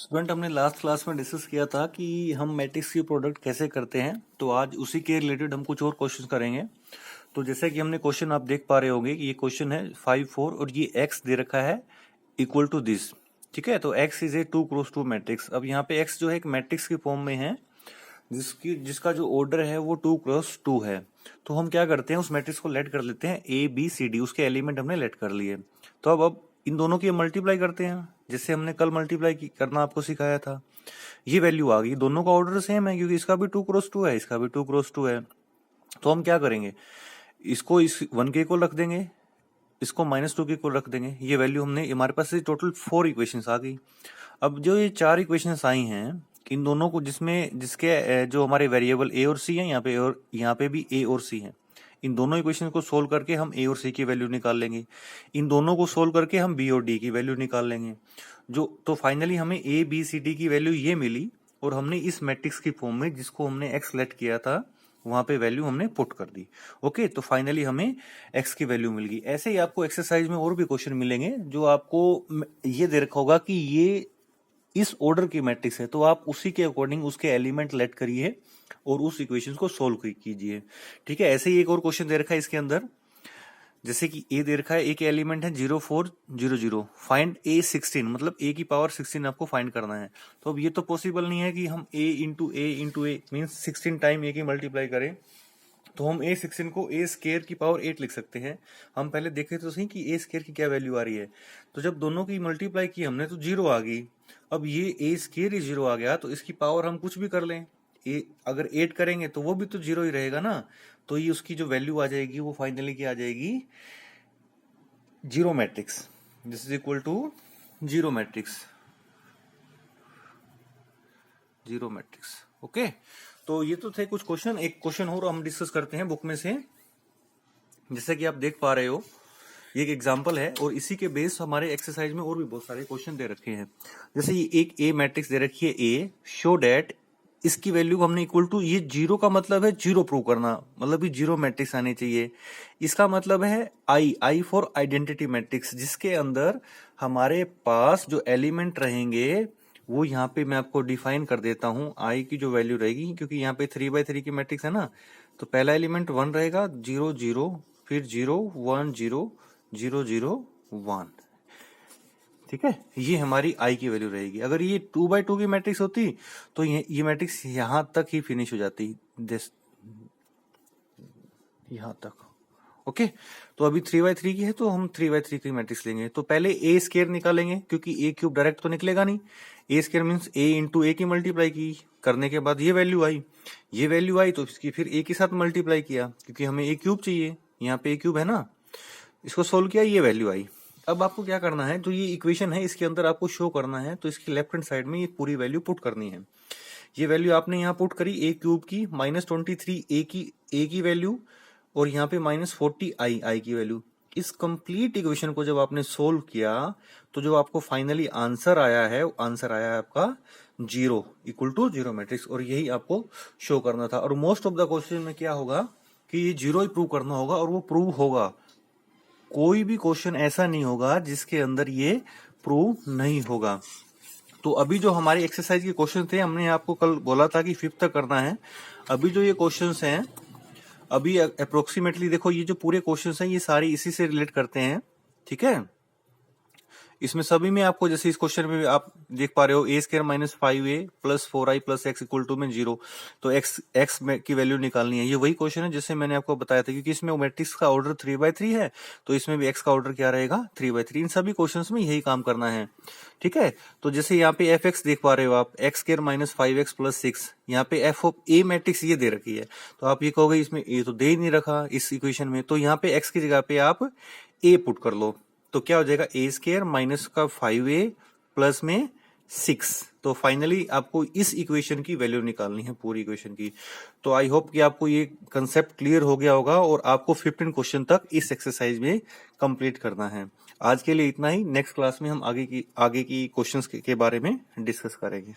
Student, हमने last class में discuss किया था कि हम मैट्रिक्स की प्रोडक्ट कैसे करते हैं। तो आज उसी के रिलेटेड हम कुछ और क्वेश्चन करेंगे। तो जैसे कि हमने क्वेश्चन आप देख पा रहे होंगे कि ये क्वेश्चन है 5 4 और ये x दे रखा है इक्वल टू दिस। ठीक है, तो x is a 2 cross 2 matrix. अब यहाँ पे x जो है एक मैट्रिक्स की फॉर्म में है जिसका जो ऑर्डर है वो 2 क्रॉस 2 है। तो हम क्या करते हैं, उस मैट्रिक्स को लेट कर लेते हैं A B C D, उसके एलिमेंट हमने लेट कर लिए। तो अब इन दोनों की मल्टीप्लाई करते हैं, जिससे हमने कल मल्टीप्लाई करना आपको सिखाया था। ये वैल्यू आ गई, दोनों का ऑर्डर सेम है क्योंकि इसका भी 2 क्रॉस 2 है, इसका भी 2 क्रॉस 2 है। तो हम क्या करेंगे, इसको इस 1k को रख देंगे, इसको -2k को रख देंगे। ये वैल्यू हमने, हमारे पास टोटल 4 इक्वेशंस आ गई। अब जो ये 4 इक्वेशंस आई हैं, इन दोनों को जिसके जो हमारे वेरिएबल a और c हैं, यहाँ पे भी a और c हैं। इन दोनों इक्वेशन को सोल्व करके हम a और c की वैल्यू निकाल लेंगे। इन दोनों को सोल्व करके हम b और d की वैल्यू निकाल लेंगे। तो फाइनली हमें a b c d की वैल्यू ये मिली, और हमने इस मैट्रिक्स की फॉर्म में जिसको हमने x लेट किया था वहां पे वैल्यू हमने पुट कर दी। ओके, तो फाइनली हमें x की वैल्यू मिल गई। ऐसे ही आपको एक्सरसाइज में और भी क्वेश्चन मिलेंगे जो आपको ये दे रखा होगा कि ये इस ऑर्डर की मैट्रिक्स है, तो आप उसी के अकॉर्डिंग उसके एलिमेंट लेट करिए और उस इक्वेशन को सोल्व कीजिए। ठीक है, ऐसे ही एक और क्वेश्चन दे रखा है इसके अंदर, जैसे कि a दे रखा है, a के एलिमेंट है 0 4 0 0, फाइंड a 16, मतलब a की पावर 16 आपको फाइंड करना है। तो अब ये तो पॉसिबल नहीं है कि हम a into a means 16 time a की मल्टीप्लाई करें। तो हम a 16 को a स्केयर की पावर 8 लिख सकते हैं। हम पहले देखें तो सही कि a स्केयर की क्या वैल्यू आ रही है। तो जब दोनों की मल्टीप्लाई की हमने तो 0 आ गई। अब ये a स्केयर ही 0 आ गया, तो इसकी पावर हम कुछ भी कर लें, अगर 8 करेंगे तो वो भी तो 0 ही रहेगा ना। तो ये उसकी जो वैल्यू आ जाएगी वो फाइनली क्या आ जाएगी, 0 matrix. This is equal to 0 matrix, 0 matrix. Okay, तो ये तो थे कुछ क्वेश्चन। एक क्वेश्चन और हम डिस्कस करते हैं बुक में से। जैसे कि आप देख पा रहे हो, ये एक एग्जांपल है और इसी के बेस हमारे एक्सरसाइज में और भी बहुत सारे क्वेश्चन दे रखे हैं। जैसे ये एक ए मैट्रिक्स दे रखी है A, शो डेट इसकी वैल्यू हमने इक्वल टू, ये 0 का मतलब है 0 प्रूव करना, मतलब ये 0 मैट्रिक्स आनी चाहिए। इसका मतलब है आई फॉर आइडेंटिटी मैट्रिक्स, जिसके अंदर हमारे पास जो एलिमेंट रहेंगे वो यहाँ पे मैं आपको डिफाइन कर देता हूँ। आई की जो वैल्यू रहेगी, क्योंकि यहाँ पे 3x3 की मैट्रिक्स है ना, तो पहला एलिमेंट 1 रहेगा, 0 0, फिर 0 1 0 0 0 1। ठीक है, ये हमारी आई की वैल्यू रहेगी। अगर ये 2x2 की मैट्रिक्स होती तो ये मैट्रिक्स यहां तक ही फिनिश हो जाती, यहां तक। ओके, तो अभी 3x3 की है तो हम 3x3 की मैट्रिक्स लेंगे। तो पहले ए स्केयर निकालेंगे, क्योंकि ए क्यूब डायरेक्ट तो निकलेगा नहीं। ए स्केयर मीन्स ए इंटू ए की मल्टीप्लाई की, करने के बाद ये वैल्यू आई। ये वैल्यू आई तो इसकी फिर ए के साथ मल्टीप्लाई किया, क्योंकि हमें ए क्यूब चाहिए, यहाँ पे ए क्यूब है ना। इसको सोल्व किया, ये वैल्यू आई। अब आपको क्या करना है, जो ये इक्वेशन है इसके अंदर आपको शो करना है, तो इसकी लेफ्ट हैंड साइड में ये पूरी वैल्यू पुट करनी है। ये वैल्यू आपने यहाँ पुट करी, ए क्यूब की, -23 ए की वैल्यू, और यहाँ पे -40 आई की वैल्यू। इस कंप्लीट इक्वेशन को जब आपने सोल्व किया तो जो आपको फाइनली आंसर आया है, आंसर आया है आपका 0 इक्वल टू 0 मैट्रिक्स, और यही आपको शो करना था। और मोस्ट ऑफ द क्वेश्चन में क्या होगा कि ये 0 ही प्रूव करना होगा, और वो प्रूव होगा। कोई भी क्वेश्चन ऐसा नहीं होगा जिसके अंदर ये प्रूव नहीं होगा। तो अभी जो हमारी एक्सरसाइज के क्वेश्चन थे, हमने आपको कल बोला था कि 5th तक करना है। अभी जो ये क्वेश्चंस हैं, अभी अप्रोक्सीमेटली देखो, ये जो पूरे क्वेश्चंस हैं ये सारे इसी से रिलेट करते हैं। ठीक है, इसमें सभी में आपको, जैसे इस क्वेश्चन में आप देख पा रहे हो, a square -5a plus 4i plus x equal to में 0, तो x की वैल्यू निकालनी है। ये वही क्वेश्चन है जिससे मैंने आपको बताया था, क्योंकि इसमें मैट्रिक्स का ऑर्डर 3x3 है, तो इसमें भी x का ऑर्डर क्या रहेगा, 3x3। इन सभी क्वेश्चंस में यही काम करना है। ठीक है, तो जैसे यहाँ पे fx देख पा रहे हो आप, x स्क्वायर -5x प्लस 6, यहाँ पे f ऑफ a मैट्रिक्स ये दे रखी है। तो आप ये कहोगे इसमें a तो दे ही नहीं रखा इस इक्वेशन में, तो यहाँ पे x की जगह पे आप a पुट कर लो, तो क्या हो जाएगा, ए स्केयर माइनस का 5a प्लस में 6। तो फाइनली आपको इस इक्वेशन की वैल्यू निकालनी है, पूरी इक्वेशन की। तो आई होप कि आपको ये कंसेप्ट क्लियर हो गया होगा, और आपको 15 क्वेश्चन तक इस एक्सरसाइज में कंप्लीट करना है। आज के लिए इतना ही। नेक्स्ट क्लास में हम आगे की क्वेश्चंस के बारे में डिस्कस करेंगे।